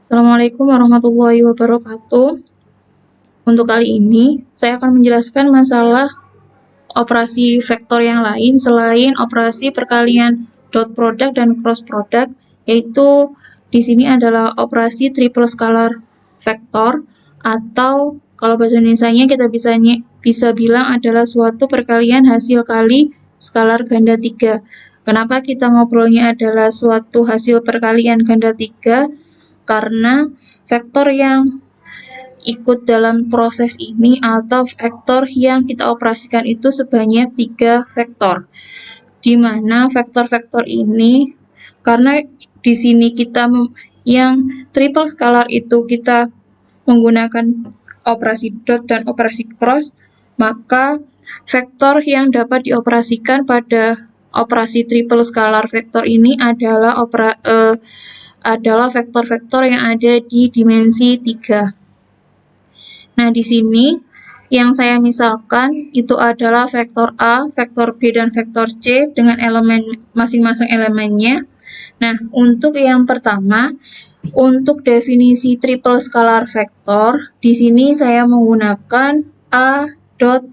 Assalamualaikum warahmatullahi wabarakatuh. Untuk kali ini, saya akan menjelaskan masalah operasi vektor yang lain selain operasi perkalian dot product dan cross product, yaitu di sini adalah operasi triple scalar vektor, atau kalau bahasa Indonesianya kita bisa bilang adalah suatu perkalian hasil kali skalar ganda 3. Kenapa kita ngobrolnya adalah suatu hasil perkalian ganda 3? Karena vektor yang ikut dalam proses ini atau vektor yang kita operasikan itu sebanyak 3 vektor. Di mana vektor-vektor ini, karena di sini kita yang triple scalar itu kita menggunakan operasi dot dan operasi cross, maka vektor yang dapat dioperasikan pada operasi triple scalar vektor ini adalah vektor-vektor yang ada di dimensi 3. Nah, di sini yang saya misalkan itu adalah vektor A, vektor B, dan vektor C dengan elemen masing-masing elemennya. Nah, untuk yang pertama, untuk definisi triple scalar vektor, di sini saya menggunakan A dot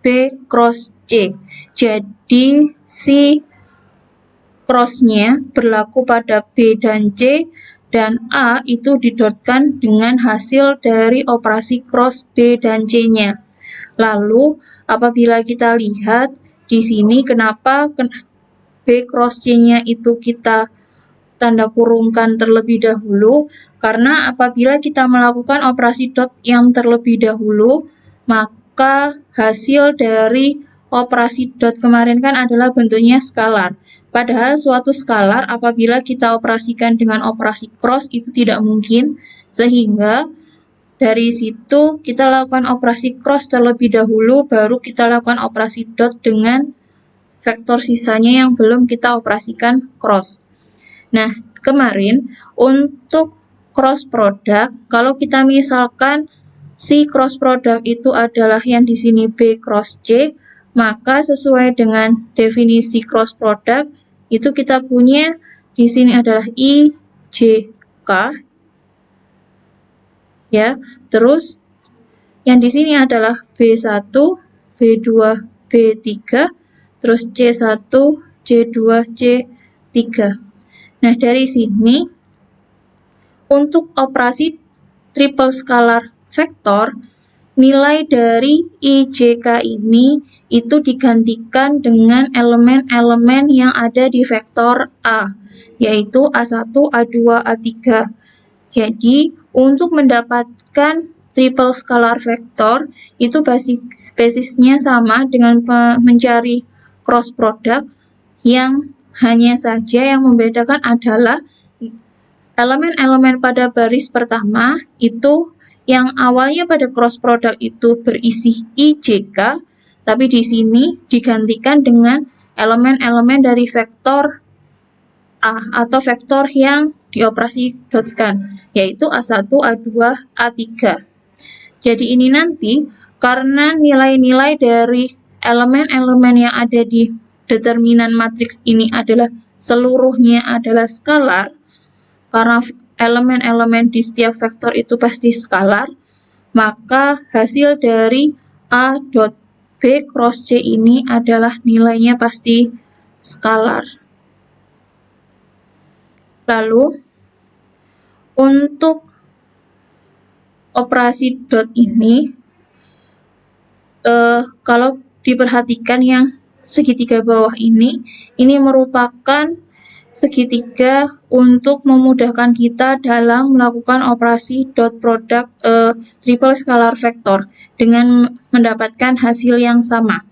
B cross C. Jadi, si cross-nya berlaku pada B dan C, dan A itu didotkan dengan hasil dari operasi cross B dan C-nya. Lalu, apabila kita lihat di sini kenapa B cross C-nya itu kita tanda kurungkan terlebih dahulu, karena apabila kita melakukan operasi dot yang terlebih dahulu, maka hasil dari operasi dot kemarin kan adalah bentuknya skalar. Padahal suatu skalar apabila kita operasikan dengan operasi cross itu tidak mungkin, sehingga dari situ kita lakukan operasi cross terlebih dahulu, baru kita lakukan operasi dot dengan vektor sisanya yang belum kita operasikan cross. Nah, kemarin untuk cross product, kalau kita misalkan si cross product itu adalah yang di sini B cross C, maka sesuai dengan definisi cross product itu kita punya di sini adalah I, J, K. Ya, terus yang di sini adalah B1, B2, B3, terus C1, C2, C3. Nah, dari sini untuk operasi triple scalar vektor, nilai dari IJK ini itu digantikan dengan elemen-elemen yang ada di vektor A, yaitu A1, A2, A3. Jadi, untuk mendapatkan triple scalar vektor, itu basisnya sama dengan mencari cross product, yang hanya saja yang membedakan adalah elemen-elemen pada baris pertama itu yang awalnya pada cross product itu berisi IJK, tapi di sini digantikan dengan elemen-elemen dari vektor A atau vektor yang dioperasi dotkan, yaitu A1, A2, A3. Jadi ini nanti karena nilai-nilai dari elemen-elemen yang ada di determinan matriks ini adalah seluruhnya adalah skalar, karena elemen-elemen di setiap vektor itu pasti skalar, maka hasil dari A dot B cross C ini adalah nilainya pasti skalar. Lalu, untuk operasi dot ini, kalau diperhatikan yang segitiga bawah ini merupakan segitiga untuk memudahkan kita dalam melakukan operasi dot product triple scalar vektor dengan mendapatkan hasil yang sama.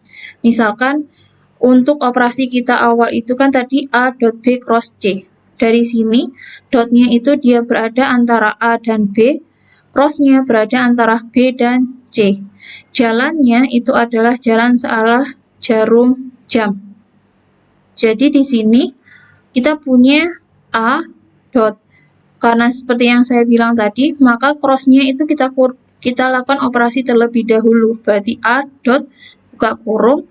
Misalkan untuk operasi kita awal itu kan tadi A dot B cross C. Dari sini dotnya itu dia berada antara A dan B, crossnya berada antara B dan C. Jalannya itu adalah jalan searah jarum jam. Jadi di sini kita punya A dot. Karena seperti yang saya bilang tadi, maka cross-nya itu kita lakukan operasi terlebih dahulu. Berarti A dot buka kurung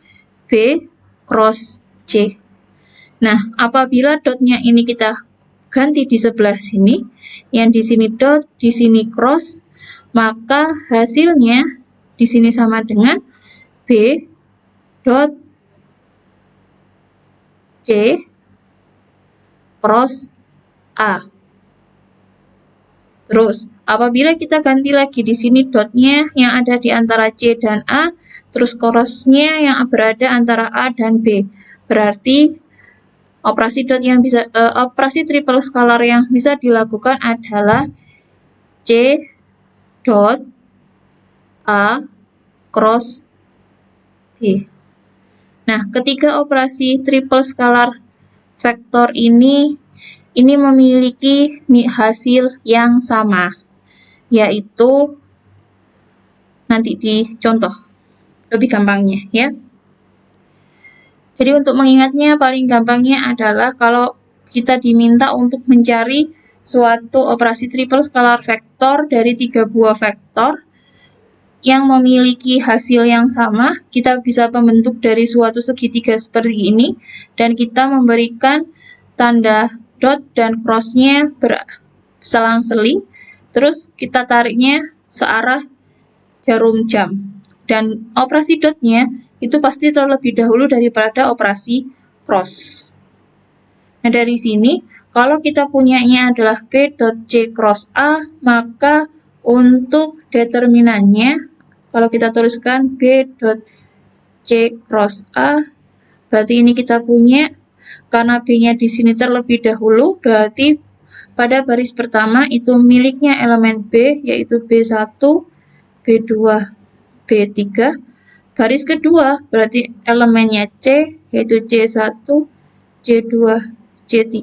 B cross C. Nah, apabila dotnya ini kita ganti di sebelah sini, yang di sini dot, di sini cross, maka hasilnya di sini sama dengan B dot C cross A. Terus, apabila kita ganti lagi di sini dotnya yang ada di antara C dan A, terus crossnya yang berada antara A dan B. Berarti operasi triple scalar yang bisa dilakukan adalah C dot A cross B. Nah, ketiga operasi triple scalar vektor ini memiliki hasil yang sama, yaitu nanti dicontoh lebih gampangnya ya. Jadi untuk mengingatnya paling gampangnya adalah kalau kita diminta untuk mencari suatu operasi triple scalar vektor dari 3 buah vektor yang memiliki hasil yang sama, kita bisa membentuk dari suatu segitiga seperti ini, dan kita memberikan tanda dot dan crossnya berselang-seling, terus kita tariknya searah jarum jam. Dan operasi dotnya itu pasti terlebih dahulu daripada operasi cross. Nah, dari sini, kalau kita punyanya adalah B dot C cross A, maka untuk determinannya, kalau kita tuliskan B dot C cross A, berarti ini kita punya, karena B-nya di sini terlebih dahulu, berarti pada baris pertama itu miliknya elemen B, yaitu B1, B2, B3. Baris kedua berarti elemennya C, yaitu C1, C2, C3.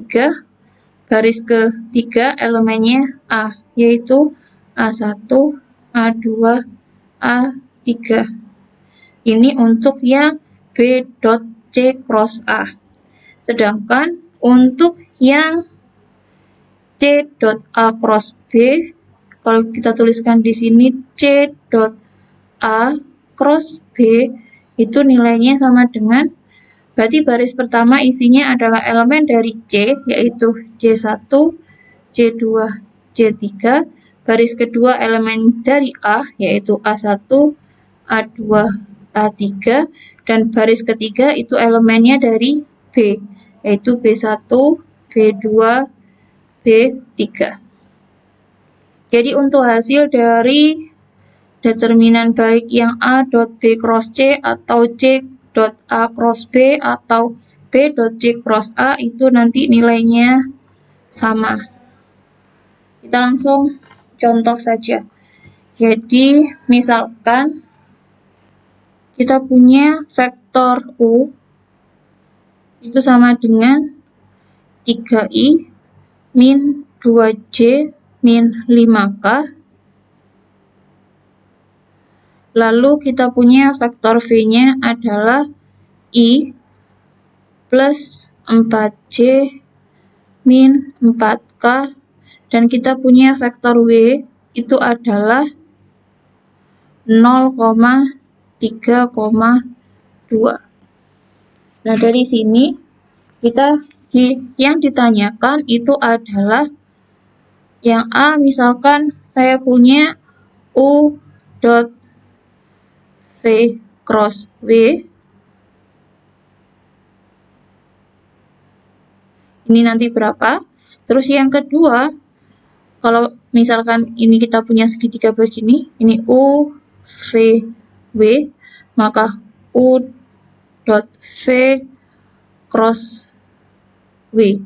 Baris ketiga elemennya A, yaitu A1, A2, A3. Ini untuk yang B dot C cross A. Sedangkan untuk yang C dot A cross B, kalau kita tuliskan di sini C dot A cross B, itu nilainya sama dengan, berarti baris pertama isinya adalah elemen dari C, yaitu C1, C2, C3. Baris kedua elemen dari A, yaitu A1, A2, A3. Dan baris ketiga itu elemennya dari B, yaitu B1, B2, B3. Jadi untuk hasil dari determinan baik yang A dot B cross C atau C dot A cross B atau B dot C cross A itu nanti nilainya sama. Kita langsung contoh saja. Jadi misalkan kita punya vektor U itu sama dengan 3I min 2J min 5K. Lalu kita punya vektor V-nya adalah I plus 4J min 4K. Dan kita punya vektor W itu adalah 0,3,2. Nah, dari sini yang ditanyakan itu adalah yang A, misalkan saya punya U dot V cross W. Ini nanti berapa? Terus yang kedua, kalau misalkan ini kita punya segitiga begini, ini U, V, W, maka U dot V cross W.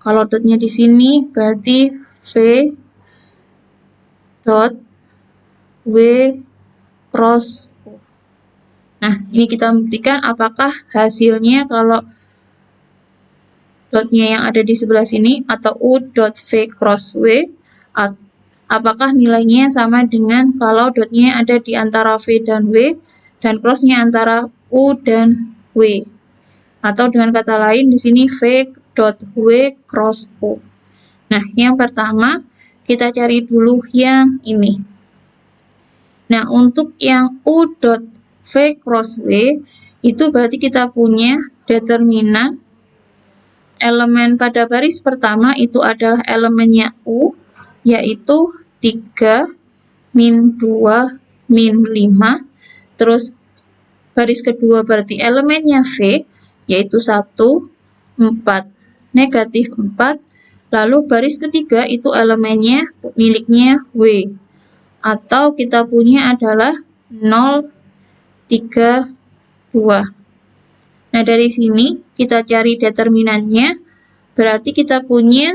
Kalau dotnya di sini berarti V dot W cross U. Nah, ini kita buktikan apakah hasilnya kalau dotnya yang ada di sebelah sini atau U dot V cross W, apakah nilainya sama dengan kalau dotnya ada di antara V dan W dan crossnya antara U dan W. Atau dengan kata lain di sini V dot W cross U. Nah, yang pertama kita cari dulu yang ini. Nah, untuk yang U dot V cross W itu berarti kita punya determinan Elemen pada baris pertama itu adalah elemennya U, yaitu 3, min 2, min 5. Terus baris kedua berarti elemennya V, yaitu 1, 4, negatif 4. Lalu baris ketiga itu elemennya miliknya W, atau kita punya adalah 0, 3, 2. Nah, dari sini kita cari determinannya, berarti kita punya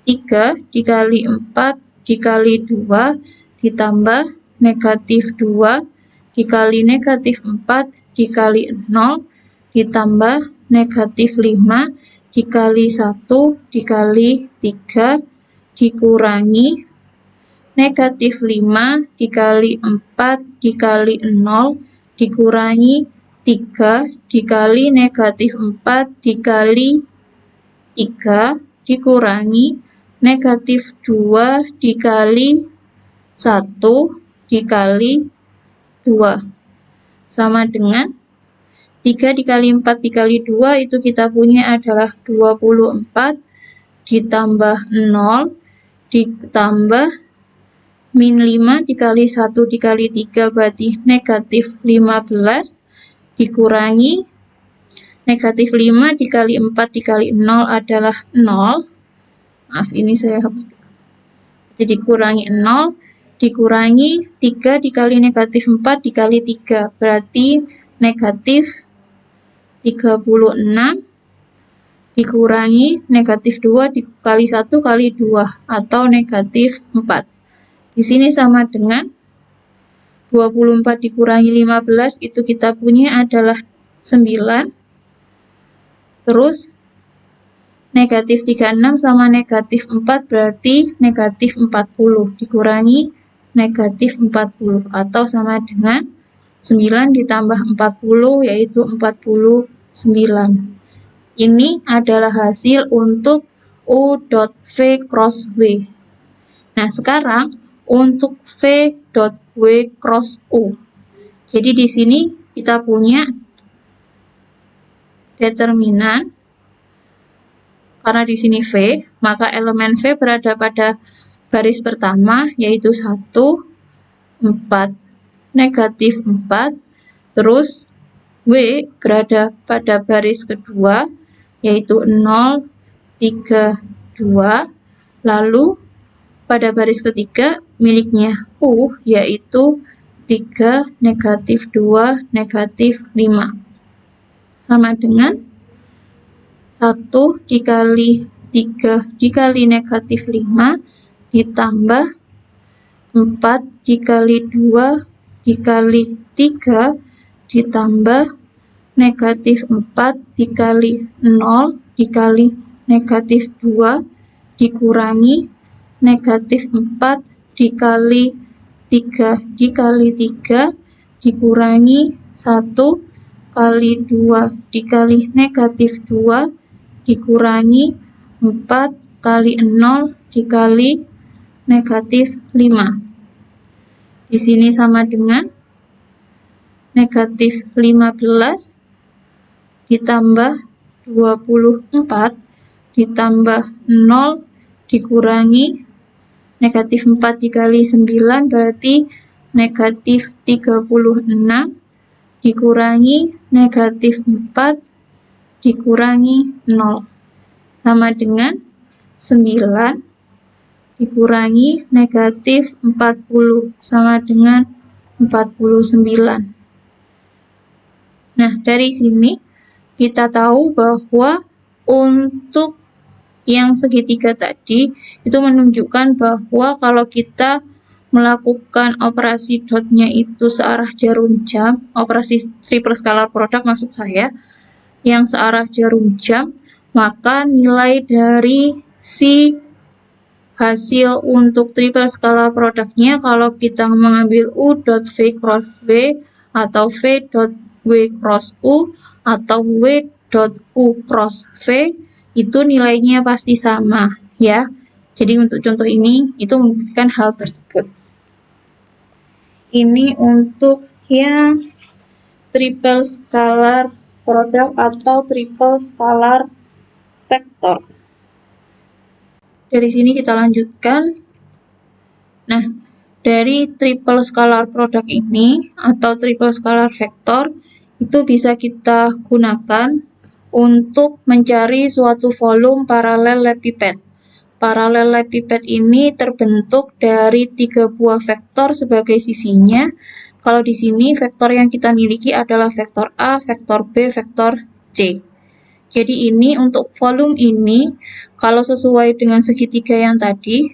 3 dikali 4 dikali 2 ditambah negatif 2 dikali negatif 4 dikali 0 ditambah negatif 5 dikali 1 dikali 3 dikurangi negatif 5 dikali 4 dikali 0 dikurangi 3 dikali negatif 4 dikali 3 dikurangi negatif 2 dikali 1 dikali 2 sama dengan 3 dikali 4 dikali 2 itu kita punya adalah 24 ditambah 0 ditambah min 5 dikali 1 dikali 3 berarti negatif 15 dikurangi negatif 5 dikali 4 dikali 0 adalah 0. Maaf, ini saya hapus. Jadi dikurangi 0, dikurangi 3 dikali negatif 4 dikali 3. Berarti negatif 36 dikurangi negatif 2 dikali 1 kali 2 atau negatif 4. Di sini sama dengan 24 dikurangi 15 itu kita punya adalah 9. Terus negatif 36 sama negatif 4 berarti negatif 40 dikurangi negatif 40 atau sama dengan 9 ditambah 40 yaitu 49. Ini adalah hasil untuk U dot V cross W. Nah, sekarang untuk V dot W cross U. Jadi di sini kita punya determinan, karena di sini V, maka elemen V berada pada baris pertama, yaitu 1, 4, negatif 4. Terus W berada pada baris kedua, yaitu 0, 3, 2. Lalu pada baris ketiga miliknya U, yaitu 3, negatif 2, negatif 5. Sama dengan 1 dikali 3 dikali negatif 5 ditambah 4 dikali 2 dikali 3 ditambah negatif 4 dikali 0 dikali negatif 2 dikurangi negatif 4 dikali 3 dikali 3 dikurangi 1 kali 2 dikali negatif 2 dikurangi 4 kali 0 dikali negatif 5. Di sini sama dengan negatif 15 ditambah 24 ditambah 0 dikurangi negatif 4 dikali 9 berarti negatif 36 dikurangi negatif 4 dikurangi 0 sama dengan 9 dikurangi negatif 40 sama dengan 49. Nah, dari sini kita tahu bahwa untuk yang segitiga tadi itu menunjukkan bahwa kalau kita melakukan operasi dotnya itu searah jarum jam, operasi triple scalar product maksud saya, yang searah jarum jam, maka nilai dari si hasil untuk triple scalar produknya kalau kita mengambil U dot V cross W atau V dot W cross U atau W dot U cross V itu nilainya pasti sama ya. Jadi untuk contoh ini itu membuktikan hal tersebut. Ini untuk yang triple scalar product atau triple scalar vektor. Dari sini kita lanjutkan. Nah, dari triple scalar product ini atau triple scalar vektor itu bisa kita gunakan untuk mencari suatu volume parallelepiped. Parallelepiped ini terbentuk dari 3 buah vektor sebagai sisinya. Kalau di sini vektor yang kita miliki adalah vektor A, vektor B, vektor C. Jadi ini untuk volume ini, kalau sesuai dengan segitiga yang tadi,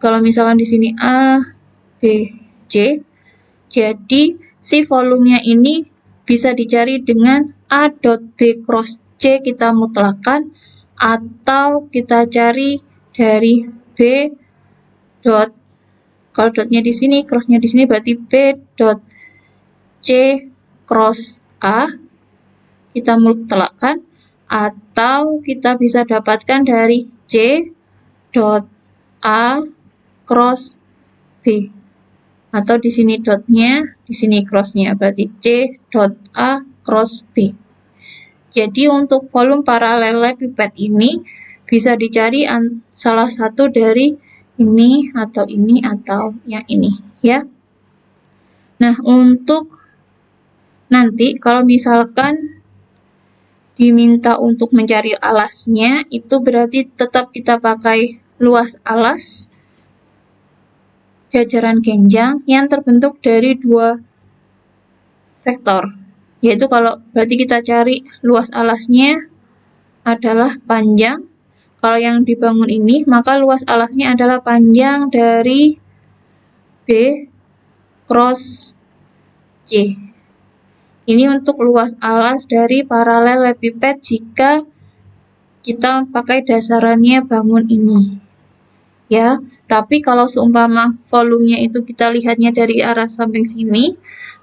kalau misalkan di sini A, B, C, jadi si volumenya ini bisa dicari dengan A dot B cross C kita mutlakkan, atau kita cari dari B dot, kalau dotnya di sini, crossnya di sini berarti B dot C cross A, kita mutlakkan, atau kita bisa dapatkan dari C dot A cross B, atau di sini dotnya, di sini crossnya, berarti C dot A cross B. Jadi untuk volume parallelepiped ini bisa dicari salah satu dari ini atau yang ini, ya. Nah, untuk nanti kalau misalkan diminta untuk mencari alasnya, itu berarti tetap kita pakai luas alas jajaran genjang yang terbentuk dari 2 vektor. Yaitu kalau berarti kita cari luas alasnya adalah panjang. Kalau yang dibangun ini, maka luas alasnya adalah panjang dari B cross C. Ini untuk luas alas dari parallelepiped jika kita pakai dasarannya bangun ini. Ya, tapi kalau seumpama volumenya itu kita lihatnya dari arah samping sini,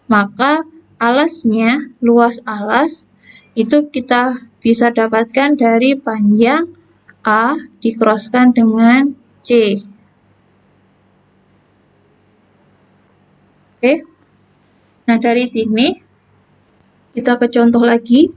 maka alasnya, luas alas, itu kita bisa dapatkan dari panjang A dikroskan dengan C. Oke. Nah, dari sini kita ke contoh lagi.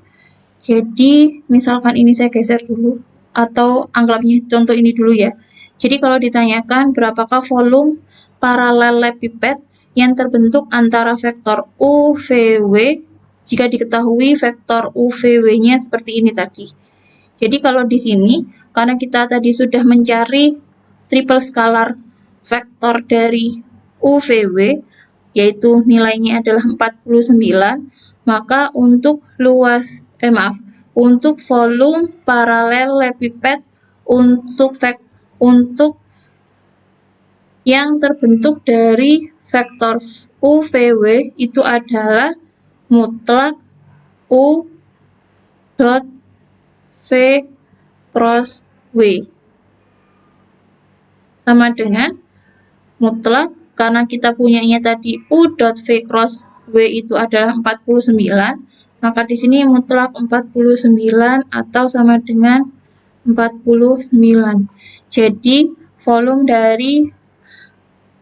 Jadi, misalkan ini saya geser dulu, atau anggapnya contoh ini dulu ya. Jadi, kalau ditanyakan berapakah volume parallelepiped yang terbentuk antara vektor U, V, W, jika diketahui vektor U, V, W-nya seperti ini tadi. Jadi, kalau di sini, karena kita tadi sudah mencari triple scalar vektor dari U, V, W, yaitu nilainya adalah 49, maka untuk untuk volume parallelepiped untuk yang terbentuk dari vektor U, V, W itu adalah mutlak U dot V cross W. Sama dengan mutlak, karena kita punyanya tadi U dot V cross W itu adalah 49, maka di sini mutlak 49 atau sama dengan 49. Jadi, volume dari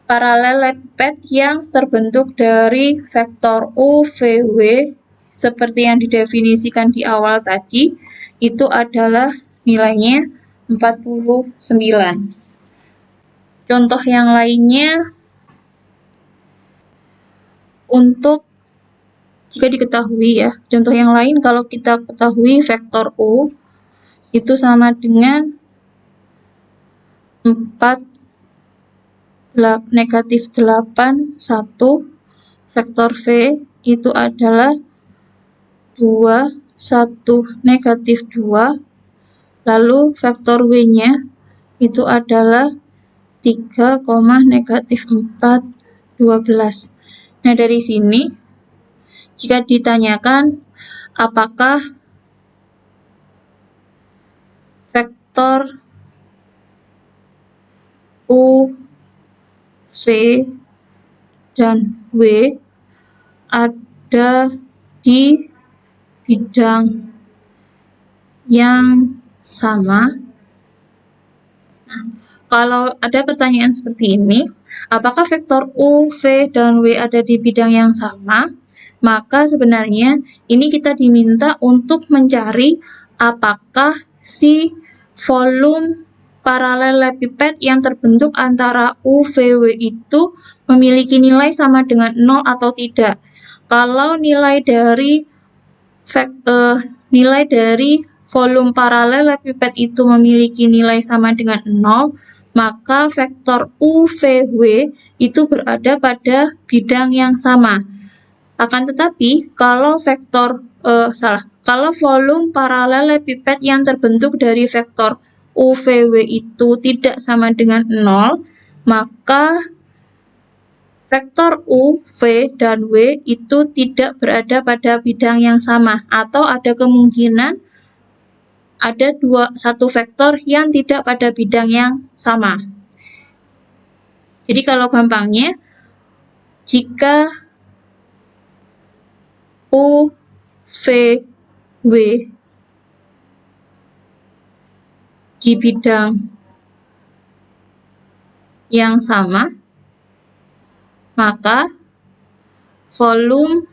parallelepiped yang terbentuk dari vektor U, V, W seperti yang didefinisikan di awal tadi, itu adalah nilainya 49. Contoh yang lainnya, untuk jika diketahui ya, contoh yang lain kalau kita ketahui vektor U itu sama dengan 4 negatif 8, 1, vektor V itu adalah 2, 1, negatif 2, lalu vektor W-nya itu adalah 3, negatif 4, 12. Nah, dari sini, jika ditanyakan apakah vektor U, V, dan W ada di bidang yang sama. Nah, kalau ada pertanyaan seperti ini, apakah vektor U, V, dan W ada di bidang yang sama? Maka sebenarnya ini kita diminta untuk mencari apakah si volume paralelepiped yang terbentuk antara U, V, W itu memiliki nilai sama dengan 0 atau tidak. Kalau nilai dari volume paralelepiped itu memiliki nilai sama dengan 0, maka vektor U, V, W itu berada pada bidang yang sama. Akan tetapi, kalau kalau volume paralelepiped yang terbentuk dari vektor U, V, W itu tidak sama dengan 0, maka vektor U, V, dan W itu tidak berada pada bidang yang sama, atau ada kemungkinan ada satu vektor yang tidak pada bidang yang sama. Jadi kalau gampangnya, jika U, V, W di bidang yang sama, maka volume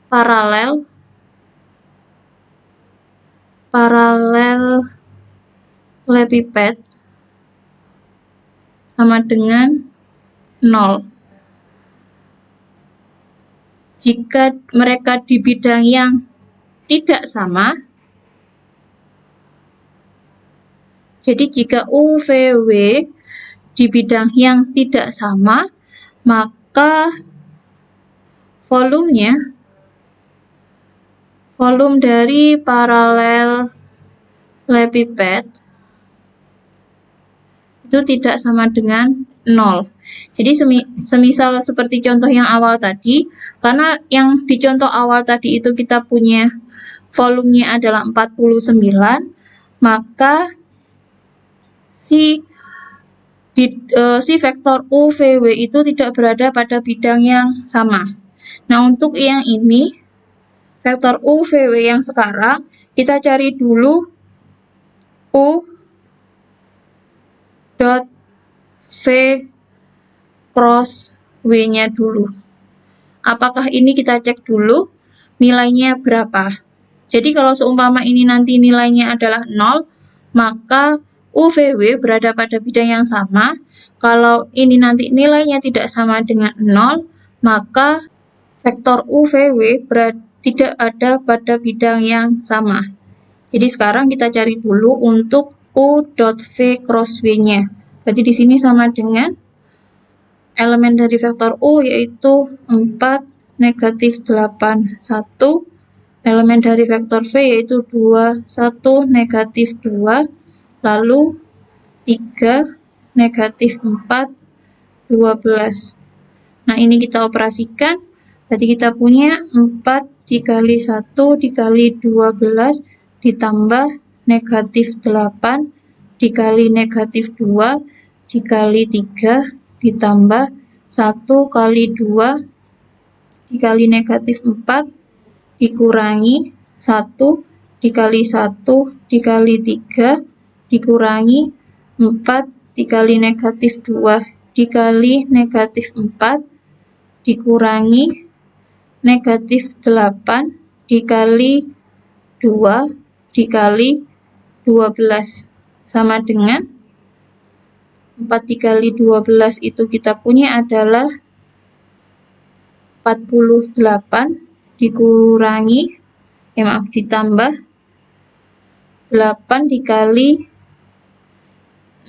paralelepiped sama dengan 0. Jika mereka di bidang yang tidak sama, jadi jika U, V, W di bidang yang tidak sama, maka volume dari paralelepiped itu tidak sama dengan 0. Jadi semisal seperti contoh yang awal tadi, karena yang di contoh awal tadi itu kita punya volumenya adalah 49, maka si vektor U, V, W itu tidak berada pada bidang yang sama. Nah, untuk yang ini, vektor U, V, W yang sekarang, kita cari dulu U dot V cross W-nya dulu. Apakah ini kita cek dulu nilainya berapa? Jadi kalau seumpama ini nanti nilainya adalah 0, maka U, V, W berada pada bidang yang sama. Kalau ini nanti nilainya tidak sama dengan 0, maka vektor U, V, W tidak ada pada bidang yang sama. Jadi sekarang kita cari dulu untuk U dot V cross W-nya. Berarti di sini sama dengan elemen dari vektor U yaitu 4, negatif 8, 1. Elemen dari vektor V yaitu 2, 1, negatif 2. Lalu 3, negatif 4, 12. Nah, ini kita operasikan. Berarti kita punya 4 dikali 1 dikali 12 ditambah negatif 8 dikali negatif 2 dikali 3 ditambah 1 kali 2 dikali negatif 4 dikurangi 1 dikali 1 dikali 3 dikurangi 4 dikali negatif 2 dikali negatif 4 dikurangi negatif 8 dikali 2 dikali 12 sama dengan 4 dikali 12 itu kita punya adalah 48 dikurangi, ditambah 8 dikali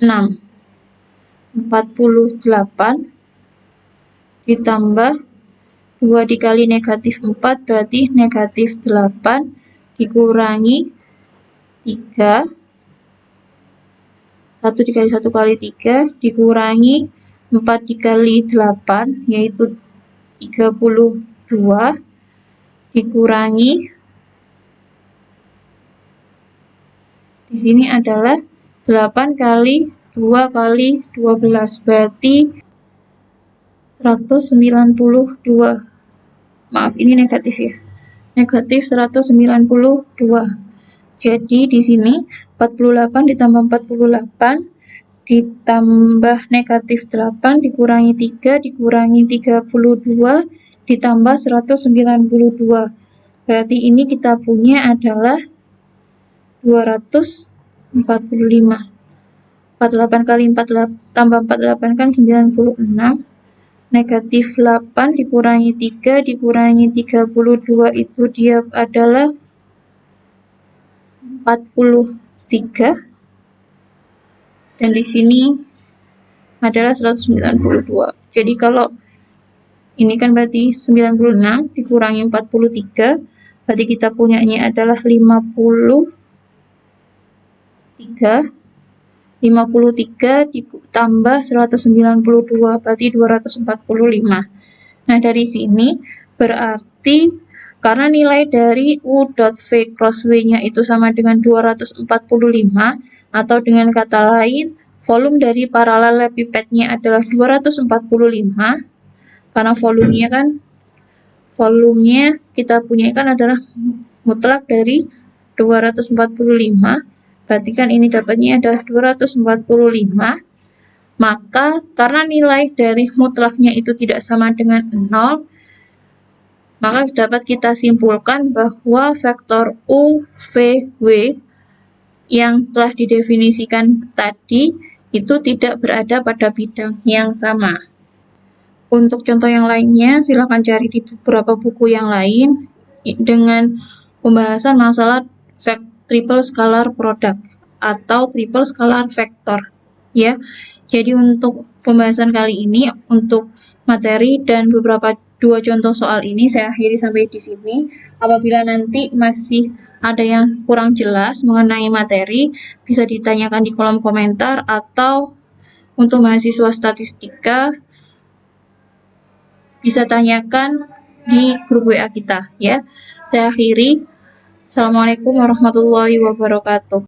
6. 48 ditambah 2 dikali negatif 4 berarti negatif 8 dikurangi 3. 1 dikali 1 kali 3 dikurangi 4 dikali 8 yaitu 32 dikurangi di sini adalah 8 kali 2 kali 12 berarti 192. Maaf, ini negatif ya. Negatif 192. Jadi di sini 48 ditambah 48 ditambah negatif 8 dikurangi 3 dikurangi 32 ditambah 192. Berarti ini kita punya adalah 245. 48 kali 48 tambah 48 kan 96. Negatif 8 dikurangi 3 dikurangi 32 itu dia adalah 43. Dan di sini adalah 192. Jadi kalau ini kan berarti 96 dikurangi 43, berarti kita punyanya adalah 53 ditambah 192, berarti 245. Nah, dari sini berarti karena nilai dari U dot V cross W-nya itu sama dengan 245, atau dengan kata lain, volume dari parallelepipednya adalah 245, karena volumenya kita punya kan adalah mutlak dari 245, berarti kan ini dapatnya adalah 245, maka karena nilai dari mutlaknya itu tidak sama dengan 0, maka dapat kita simpulkan bahwa vektor U, V, W yang telah didefinisikan tadi itu tidak berada pada bidang yang sama. Untuk contoh yang lainnya, silakan cari di beberapa buku yang lain dengan pembahasan masalah triple scalar product atau triple scalar vector. Ya, jadi untuk pembahasan kali ini, untuk materi dan beberapa 2 contoh soal ini saya akhiri sampai di sini. Apabila nanti masih ada yang kurang jelas mengenai materi, bisa ditanyakan di kolom komentar, atau untuk mahasiswa statistika bisa tanyakan di grup WA kita ya. Saya akhiri. Assalamualaikum warahmatullahi wabarakatuh.